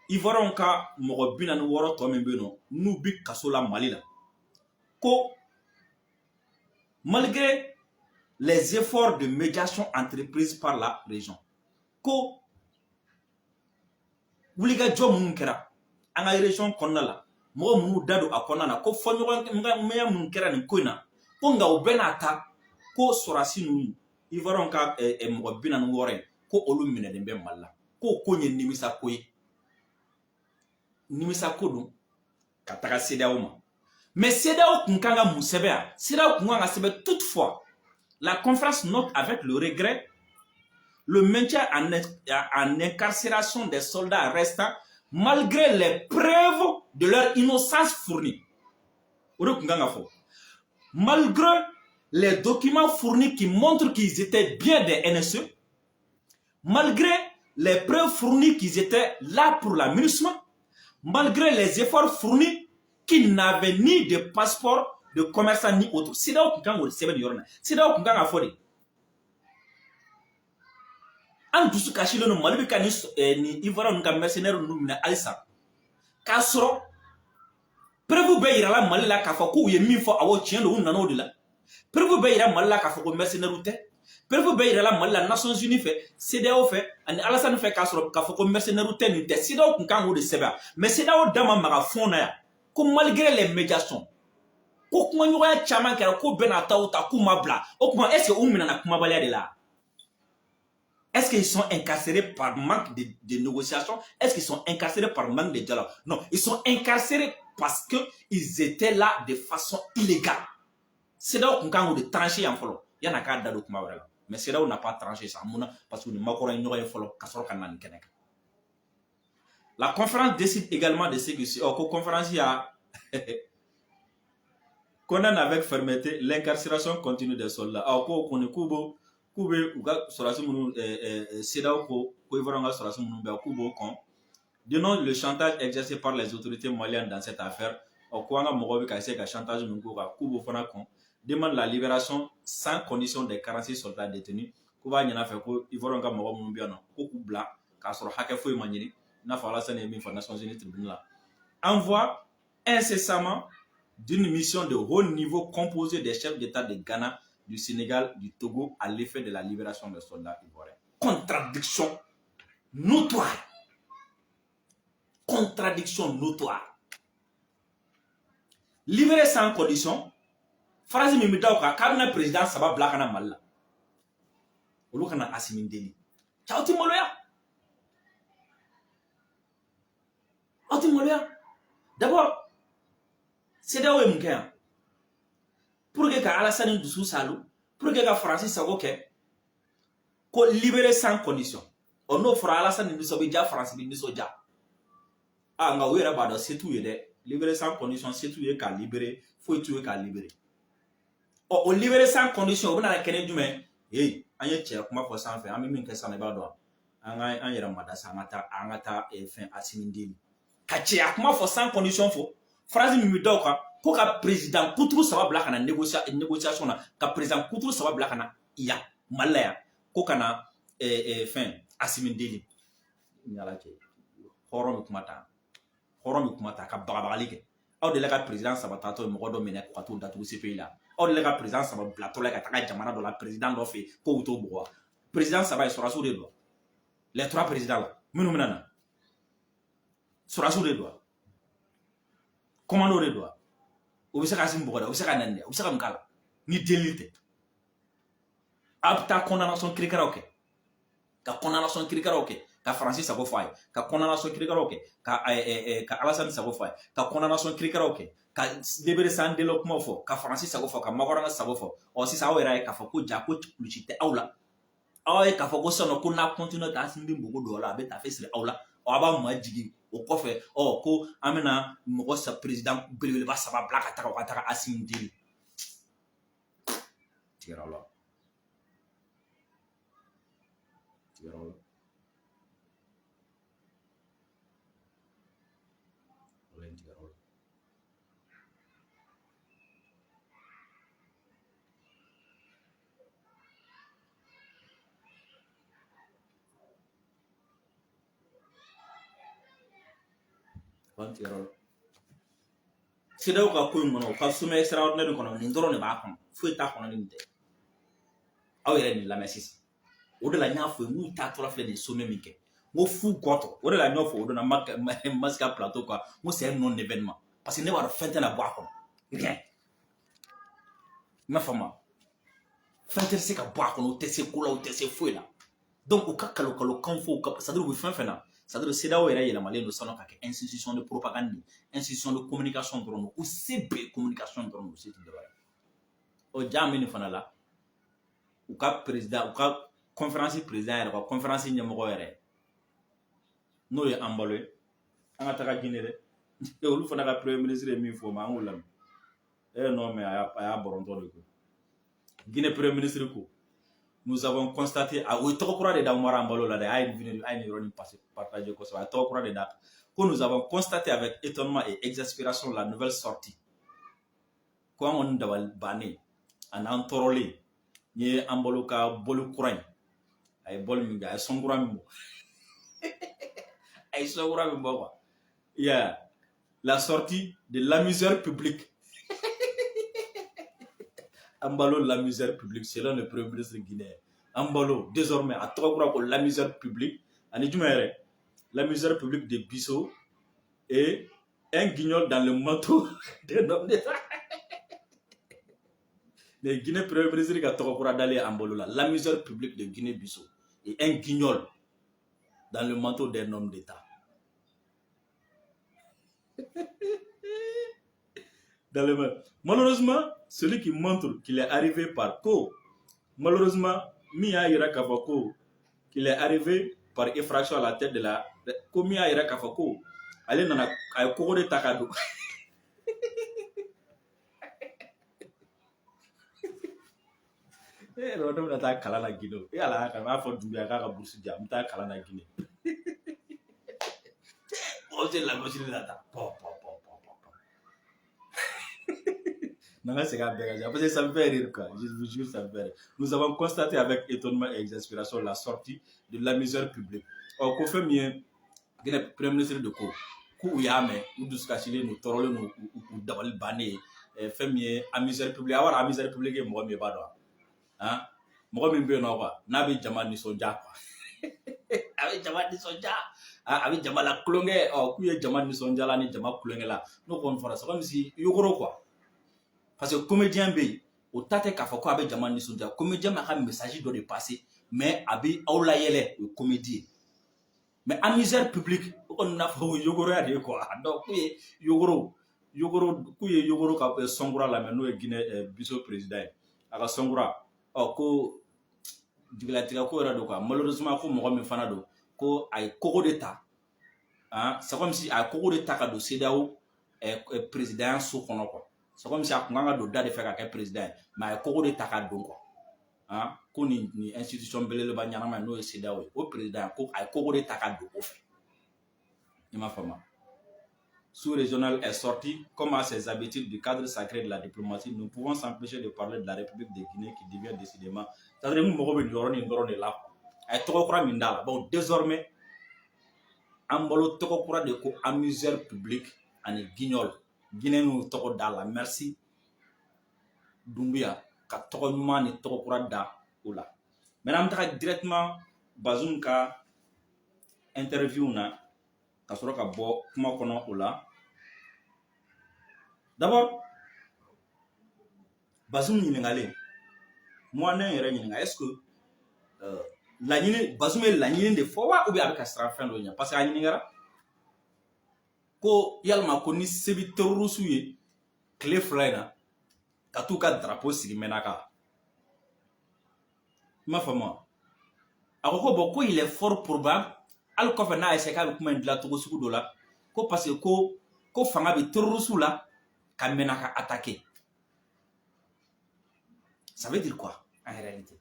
Ivoiriens ka mogo bina ni woro to men be no nu bi kaso la Mali la. Ko malgré les efforts de médiation entrepris par la région, ko wuliga jo mun kera anga région konna la mɔgɔ minnu da don a kɔnɔna na ko fɔɲɔgɔnkɛya minnu kɛra nin ko in na ko nka u bɛ n'a ta ko sɔrɔdasi ninnu Ivoiriyɛnw ka mɔgɔ 46 in ko olu minɛlen bɛ Mali la ko ko ye nimisa ko ye nimisa ko don ka taga CEDEAO ma mais CEDEAO kun kan ka mun sɛbɛn yan CEDEAO kun kan ka sɛbɛn toutefois la conférence note avec le regret le maintien en incarcération des soldats restants malgré les preuves de leur innocence fournie. Malgré les documents fournis qui montrent qu'ils étaient bien des NSE, malgré les preuves fournies qu'ils étaient là pour la MINUSMA, malgré les efforts fournis qu'ils n'avaient ni de passeport de commerçant ni autre. C'est là où an dusu kasilo no Mali ka ni Ivoiriyɛnw ka mercenaires nu minɛ halisa k'a sɔrɔ preuve bɛɛ yirala Mali la k'a fɔ k'u ye min fɔ awɔ tiɲɛ don u nana o de la preuve bɛɛ yira Mali la k'a fɔ ko mercenaires tɛ preuve bɛɛ yirala Mali la Nations Unies fɛ CEDEAO fɛ ani Alassane fɛ k'a sɔrɔ k'a fɔ ko mercenaires tɛ nin tɛ CEDEAO kun kan k'o de sɛbɛn mais CEDEAO da ma maga fond na yan ko malgré les médiations ko kumaɲɔgɔnya caman kɛra ko bɛɛ n'a ta o ta k'u ma bila o kuma est-ce que u minɛna kumabaliya de la. Est-ce qu'ils sont incarcérés par manque de négociations? Est-ce qu'ils sont incarcérés par manque de dialogue? Non, ils sont incarcérés parce qu'ils étaient là de façon illégale. C'est là qu'on a tranché en follow. Il y en a qu'à d'autres mais c'est là où on n'a pas tranché ça. Parce que la conférence décide également de ce que conférence il y a condamne avec fermeté l'incarcération continue des soldats. Kube uga sorasi munu CEDEAO ko Ivoiriyɛnw ka sorasi munu bɛ kubo kon dénonce le chantage exercé par les autorités maliennes dans cette affaire ko an ka mɔgɔw bɛ ka essayer ka chantage min k'u kan kubo fana kon demande la libération sans condition des 46 soldats détenus ko b'a ɲɛna fɛ ko Ivoiriyɛnw ka mɔgɔ minnu bɛ yan nɔ ko k'u bila k'a sɔrɔ hakɛ foyi ma ɲini n'a fɔ Alassane ye min fɔ Nations Unies tribunal la envoie incessamment d'une mission de haut niveau composée des chefs d'État de Ghana, du Sénégal, du Togo, à l'effet de la libération des soldats ivoiriens. Contradiction notoire. Contradiction notoire. Libérer sans condition, phrase mimita ka kabina président saba blakana malla. Olu kana Assimi Deli. Chauti moloya. Oti moloya. D'abord, CEDEAO est moukéan. Pour que Alassane dusu salu, pour que Francis Sagoke, ko libérer sans condition. On offre à Alassane dusu bija France bi soja. Ah nga wera bado c'est tout yede. Libérer sans condition, c'est tout yé ka libérer, faut tout yé ka libérer. O libérer sans condition, on a la kene dume. Hey, anye tche kuma fo sans faire, ami min ke sana ba do. Anga yera madasa angata e fin Assimi Deli. Ka tche kuma fo sans condition fo. Phrase mi do ka ko ka président Koutrou saba bla kana négociation na ka président Koutrou saba bla kana iya malaya ko kana fin Assimi Deli nyala ke horom kumata ka bagabagali ke aw de la ka président saba tato mo do mena ko to datu CPI la aw de la ka président saba bla to la ka taka jamana do la président do fe ko to bo président saba sera sur les doigts les trois présidents là minu menana sera sur les doigts commando les doigts o bɛ se ka Assimi bɔgɔda o bɛ se ka nani o bɛ se ka mun k'a la ni delili tɛ a bɛ taa condamnation kirikaraw kɛ ka condamnation kirikaraw kɛ ka Francis sago fɔ a ye ka condamnation kirikaraw kɛ ka Alassane sago fɔ a ye ka condamnation kirikaraw kɛ ka libérer sans délai kumaw fɔ ka Francis sago fɔ ka Makoranga sago fɔ ɔ sisan aw yɛrɛ ye k'a fɔ ko ja ko kulusi tɛ aw la aw ye k'a fɔ ko sisan ko n'a continue ka Assimi Bogo don la a bɛ tafe siri aw la aw b'a majigin o kɔfɛ ko an bɛna mɔgɔ sa président belebeleba saba bila ka taga Assimi Deli tigɛra la CEDEAO ka ko in kɔnɔ u ka sommet extraordinaire kɔnɔ nin dɔrɔn de b'a kɔnɔ foyi t'a kɔnɔ nin tɛ aw yɛrɛ nin lamɛn sisan o de la n y'a fɔ n'u taatɔla filɛ nin sommet min kɛ n ko fu gɔtɔ o de la n y'o fɔ o donna Masika plateau kan n ko c'est un non événement parce que ne b'a dɔn fɛn tɛna bɔ a kɔnɔ rien i m'a faamu fɛn tɛ se ka bɔ a kɔnɔ o tɛ se ko la o tɛ se foyi la donc u ka kalo-kalokan fɔ c'est à dire u bɛ fɛn fɛn na c'est à dire CEDEAO yɛrɛ yɛlɛmalen don sisan ka kɛ institution de propagande institution de communication dɔrɔn don u se bɛɛ communication dɔrɔn don se tɛ dɔwɛrɛ o jaa min fana la u ka président u ka conférence président yɛrɛ ka conférence ɲɛmɔgɔ yɛrɛ n'o ye Embalo ye an ka taga Guinée dɛ olu fana ka premier ministre ye min fɔ o ma an k'o lamɛn non mais a y'a bɔrɔntɔ de ko Guinée premier ministre ko nous avons constaté o ye tɔgɔ kura de da Umaro Embalo la dɛ a ye nin yɔrɔ nin partager kosɛbɛ a ye tɔgɔ kura de da ko nous avons constaté avec étonnement et exaspération la nouvelle sortie ko an kɔni dabali bannen a n'an tɔɔrɔlen n ye Embalo ka bɔli kura in a ye bɔli min kɛ a ye sɔnkura min bɔ a ye sɔnkura min bɔ quoi yeah la sortie de l'amuseur public Embalo l'amuseur public selon le premier ministre guinéen Embalo désormais a tɔgɔ kura ko l'amuseur public ani jumɛn yɛrɛ l'amuseur public de Bissau et un guignol dans le manteau d'un homme d'État. Le Guinée premier ministre ka tɔgɔ kura dalen Embalo la l'amuseur public de Guinée-Bissau et un guignol dans le manteau d'un homme d'État. Malheureusement, celui qui montre qu'il est arrivé par co, malheureusement, Mia ira Kafako, qu'il est arrivé par effraction à la tête de la. Comme Mia ira Kafako, allez dans la cour de Takado. Eh, l'on a ta kalana Guinée. Et à la Kama, faut du bien à Boursidia, m'ta kalana Guinée. Oh, c'est la machine là. Non, c'est parce que ça me fait rire, quoi. Je vous jure, ça me fait rire. Nous avons constaté avec étonnement et exaspération la sortie de l'amuseur public. Or, qu'on fait mieux, le premier ministre de Ko, Kou Yame, ou Douskachile, nous torolons, ou Dabal Bané, fait mieux, amuseur public. Alors, amuseur public, moi, mais pas hein? Moi, même bien, non, quoi. N'avez jamais ni sonja, quoi. Avec jamais ni sonja. Avec jamais la clongue, oh, Kou y jamais ni sonja, là, ni jamais clongue, là. Nous, on fera ça comme si, yogoro, quoi. Parce que comédien B, au tate kafako avec Jaman Nisonja, comédien m'a un message de passer, mais avec Aoulayele, le comédien. Mais amuseur public, on a fait Yogoro à dire quoi. Donc, Yogoro, qui Songura la menu et Guinée, Bissau président. À Songura, ko, Dilatika ko era quoi. Malheureusement, ko Mohamed Fanado, ko ay Koko d'État. C'est comme si à Koko d'État, ka do CEDEAO, président sous quoi. C'est comme si a kunga do da de faire ka président mais ko de taka don quoi hein ko ni institution belele ba nyana ma no CEDEAO o président ko ay ko de taka do o fait il m'a fama sous-régional est sorti comme à ses habitudes du cadre sacré de la diplomatie nous pouvons s'empêcher de parler de la République de Guinée qui devient décidément c'est-à-dire nous mo be ndoro ni ndoro de là ay to kura mindala bon désormais Embalo to kura de ko amuseur public ani guignol Guinée nous tɔgɔ da la merci Doumbouya ka tɔgɔ ɲuman ni tɔgɔ kura da o la maintenant an bɛ taga directement Bazoum ka interview na ka sɔrɔ ka bɔ kuma kɔnɔ o la d'abord Bazoum ɲininkalen moi ne yɛrɛ ɲininka est-ce que laɲini Bazoum ye laɲini de fɔ wa ou bien a bɛ ka siran fɛn dɔ ɲɛ parce que a ɲininkara ko yalima ko ni sebi terroriste ye tile fila in na ka t'u ka drapeau sigi Menaka i m'a faamu a ko bon ko il est fort probable hali kɔfɛ n'a essayé k'a bɛ kuma in dilan cogo sugu dɔ la ko parce que ko fanga bɛ terroriste la ka Menaka attaquer ça veut dire quoi en réalité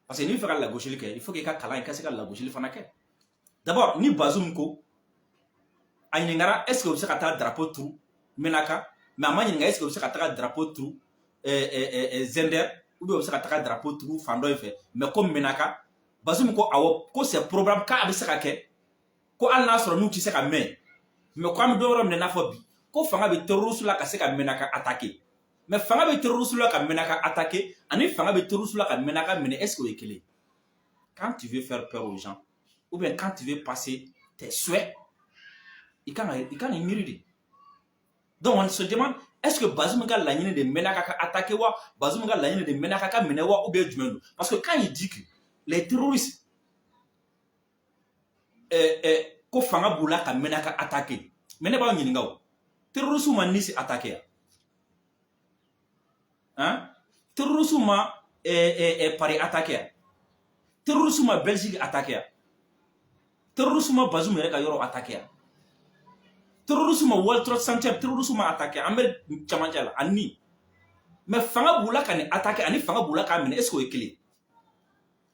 parce que n'i bɛ fɛ ka lagosili kɛ il faut que i ka kalan i ka se ka lagosili fana kɛ d'abord ni Bazoum ko a ɲininkara est-ce que o bɛ se ka taa drapeau turu Menaka mais a ma ɲininka est-ce que o bɛ se ka taa drapeau turu Zender ou bien o bɛ se ka taa drapeau turu fan dɔ in fɛ mais ko Menaka Bazoum ko awɔ ko c'est probable k'a bɛ se ka kɛ ko hali n'a sɔrɔ n'u tɛ se ka mɛn mais ko an bɛ dɔ yɔrɔ minɛ i n'a fɔ bi ko fanga bɛ terroriste la ka se ka Menaka attaquer mais fanga bɛ terroriste la ka Menaka attaquer ani fanga bɛ terroriste la ka Menaka minɛ est-ce que o ye kelen quand tu veux faire peur aux gens ou bien quand tu veux passer tes souhaits i kan ka miiri de Donc on se demande, est-ce que Bazoum ka lagnine de Menaka attaqué wa, Bazoum ka lagnine de Menaka menewa ou bien du même? Parce que quand il dit que les terroristes ko fanga bula ka Menaka attaqué, Meneba nyininga terroristes ma nisi attaqué. Hein? Terroristes ma Paris attaqué. Terroristes ma Belgique attaqué. Terroristes ma Bazoum ka yoro attaqué. Terrorisme World Trade Center, terrorisme attaqué, Amérique Chamandjala, Anni. Mais Fanga Boula qui a attaqué, Anni Fanga Boula qui a amené, est-ce qu'il est clé?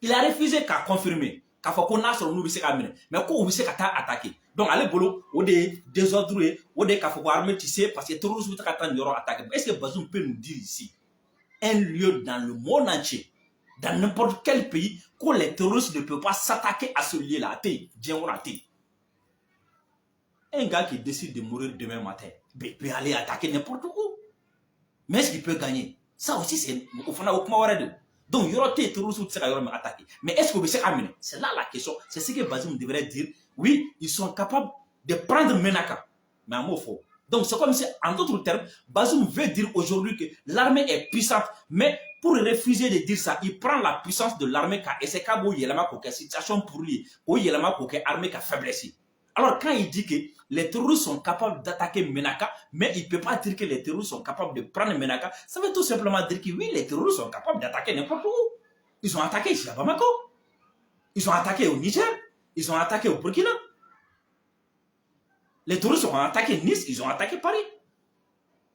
Il a refusé qu'à confirmer, qu'à faire qu'on a sur nous, c'est amené. Mais qu'on sait qu'à attaqué. Donc, allez, boulot, ou des désordres, ou des cafés armés, tu sais, parce que terrorisme est attaqué. Est-ce que Bazoum peut nous dire ici, un lieu dans le monde entier, dans n'importe quel pays, que les terroristes ne peuvent pas s'attaquer à ce lieu-là, bien ou raté? Un gars qui décide de mourir demain matin, il peut aller attaquer n'importe où. Mais est-ce qu'il peut gagner? Ça aussi, c'est au fond, donc, il y aura des terroristes qui vont attaquer. Mais est-ce que vous pouvez amener? C'est là la question. C'est ce que Bazoum devrait dire. Oui, ils sont capables de prendre Menaka. Mais un mot faux. Donc, c'est comme si, en d'autres termes, Bazoum veut dire aujourd'hui que l'armée est puissante. Mais pour refuser de dire ça, il prend la puissance de l'armée et c'est comme il y a une situation pour lui. Il y a une armée qui a faiblesse. Alors, quand il dit que les terroristes sont capables d'attaquer Menaka, mais il ne peut pas dire que les terroristes sont capables de prendre Menaka, ça veut tout simplement dire que oui, les terroristes sont capables d'attaquer n'importe où. Ils ont attaqué ici à Bamako. Ils ont attaqué au Niger. Ils ont attaqué au Burkina. Les terroristes ont attaqué Nice. Ils ont attaqué Paris.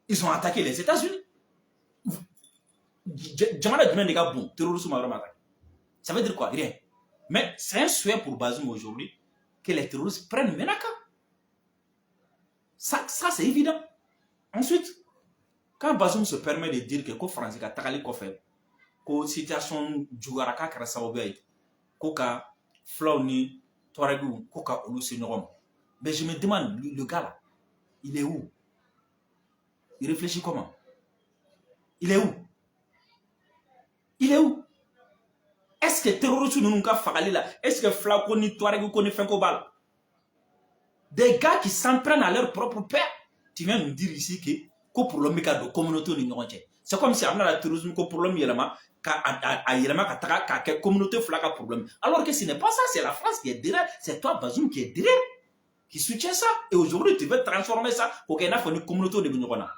Ils ont attaqué les États-Unis. Ça veut dire quoi? Rien. Mais c'est un souhait pour Bazoum aujourd'hui que les terroristes prennent Menaka. Ça c'est évident. Ensuite, quand Bazoum se permet de dire que le français a takali kofé, que situation jugaraka krasaobey, que Flauni, Touaregu, que Olusenyom, mais je me demande, le gars là, il est où? Il réfléchit comment? Il est où? Il est où? Est-ce que terroristes nous n'ont pas fait là? Est-ce que Flauni, Touaregu, connaît Fenkobal? Des gars qui s'en prennent à leur propre père. Tu viens nous dire ici que le problème est de communauté. C'est comme si on a le terrorisme, que le problème est que la communauté a problème. Alors que ce n'est pas ça, c'est la France qui est derrière, c'est toi Bazoum qui est derrière, qui soutient ça. Et aujourd'hui, tu veux transformer ça pour qu'il y ait une communauté de Bignorona.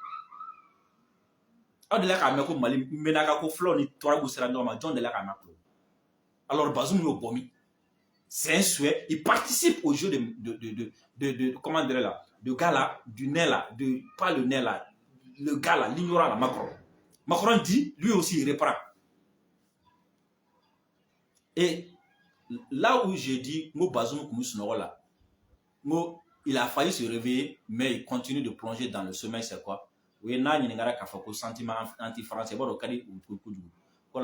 Alors Bazoum est au bomi. C'est un souhait. Il participe au jeu comment dire là, de gars là, du nez là, pas le nez là, le gars là, l'ignorant là, Macron. Macron dit, lui aussi, il reprend. Et là où j'ai dit, moi, Bazoum, là, il a failli se réveiller, mais il continue de plonger dans le sommeil, c'est quoi? Oui, il y a un sentiment anti-français, il y a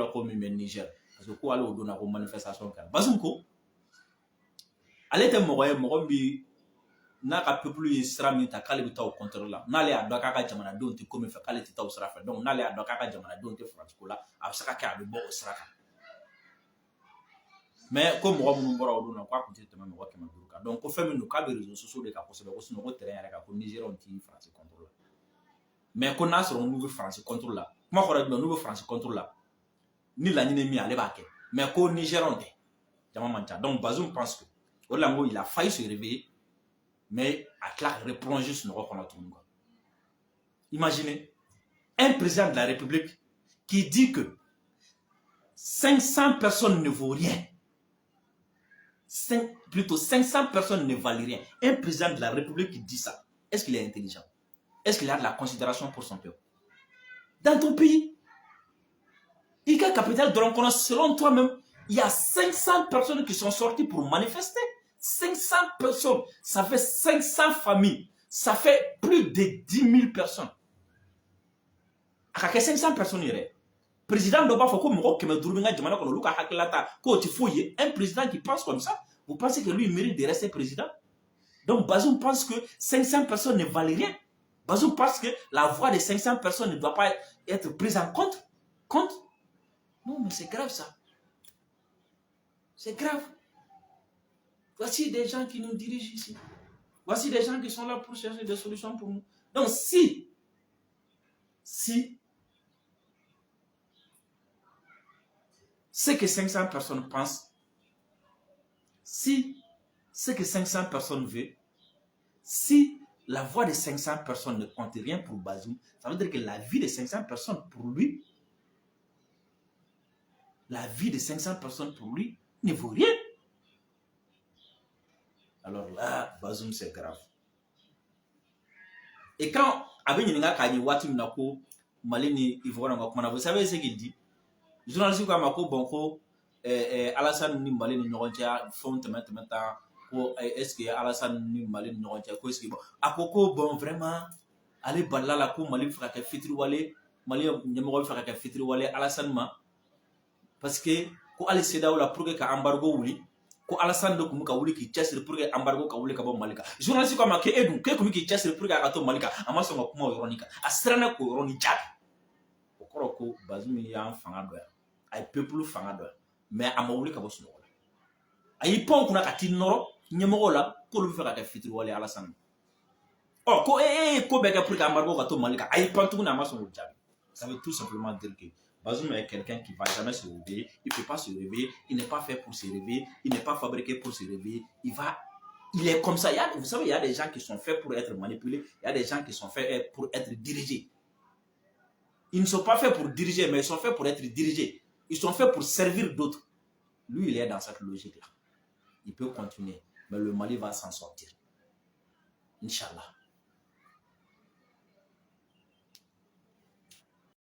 un Niger. Parce que quoi, il y a une manifestation. Bazoum, ale tɛ mɔgɔ ye mɔgɔ min n'a ka peuple ye sira min ta k'ale bɛ taa o contrôle la n'ale y'a dɔn k'a ka jamanadenw tɛ ko min fɛ k'ale tɛ taa o sira fɛ donc n'ale y'a dɔn k'a ka jamanadenw tɛ France ko la a bɛ se ka kɛ a bɛ bɔ o sira kan mais ko mɔgɔ minnu bɔra olu la k'a tun tɛ tɛmɛ mɔgɔ 500 kan donc ko fɛn min don k'a bɛ réseaux sociaux de kan kosɛbɛ ko sinon ko terrain yɛrɛ kan ko Nigériens tɛ France contrôle la mais ko n'a sɔrɔ n'u bɛ France contrôle la kuma kɔrɔ jumɛn n'u bɛ France contrôle la ni laɲini min ale b'a kɛ mais ko Nigériens tɛ jama man ca donc Bazoum pense que il a failli se réveiller, mais à clair replonger sur notre compte. Imaginez un président de la République qui dit que 500 personnes ne vaut rien. Plutôt 500 personnes ne valent rien. Un président de la République qui dit ça, est-ce qu'il est intelligent? Est-ce qu'il a de la considération pour son peuple? Dans ton pays, il y a capital de l'encontre, selon toi-même, il y a 500 personnes qui sont sorties pour manifester. 500 personnes, ça fait 500 familles, ça fait plus de 10 000 personnes. À 500 personnes, il y a président de un président qui pense comme ça, vous pensez que lui il mérite de rester président? Donc Bazoum pense que 500 personnes ne valent rien. Bazoum pense que la voix de 500 personnes ne doit pas être prise en compte. Non, mais c'est grave ça. C'est grave. Voici des gens qui nous dirigent ici. Voici des gens qui sont là pour chercher des solutions pour nous. Donc si ce que 500 personnes pensent, si ce que 500 personnes veulent, si la voix de 500 personnes ne compte rien pour Bazoum, ça veut dire que la vie de 500 personnes pour lui, la vie de 500 personnes pour lui ne vaut rien. Alors là, Bazoum, c'est grave. Et quand avec Ninga Kanye Watu Minako, Malini Ivoire, vous savez ce qu'il dit? Le journaliste qui a dit bon, Alassane ni Malini Nyorontia, font maintenant, est-ce que Alassane ni Malini Nyorontia, est-ce que bon, Akoko, bon, vraiment, allez, Balala, ko Mali fera que Fitri Wale, Mali Nyamoro fera que Fitri Wale, Alassane ma, parce que, ko allez, c'est là où la prouve qu'à embargo, oui. Ko Alassane do kumuka wuli ki chesser pour que embargo ka wuli ka bo Malika journaliste ko ma ke edu ke kumuki chesser pour que ka to Malika amaso ngo kuma ironika asrana ko ironi jabi okoro ko Bazoum ya fanga do ay peuple fanga do mais ama wuli ka bo suno ay pon kuna ka tinoro nyemo la ko lu fera ka fitri wala Alassane oh ko ko be ka pour que embargo ka to Malika ay pon tuna amaso ngo jabi ça veut tout simplement dire que Bazoum est quelqu'un qui ne va jamais se réveiller, il ne peut pas se réveiller, il n'est pas fait pour se réveiller, il n'est pas fabriqué pour se réveiller, il est comme ça. Vous savez, il y a des gens qui sont faits pour être manipulés, il y a des gens qui sont faits pour être dirigés. Ils ne sont pas faits pour diriger, mais ils sont faits pour être dirigés. Ils sont faits pour servir d'autres. Lui, il est dans cette logique-là. Il peut continuer, mais le Mali va s'en sortir. Inch'Allah.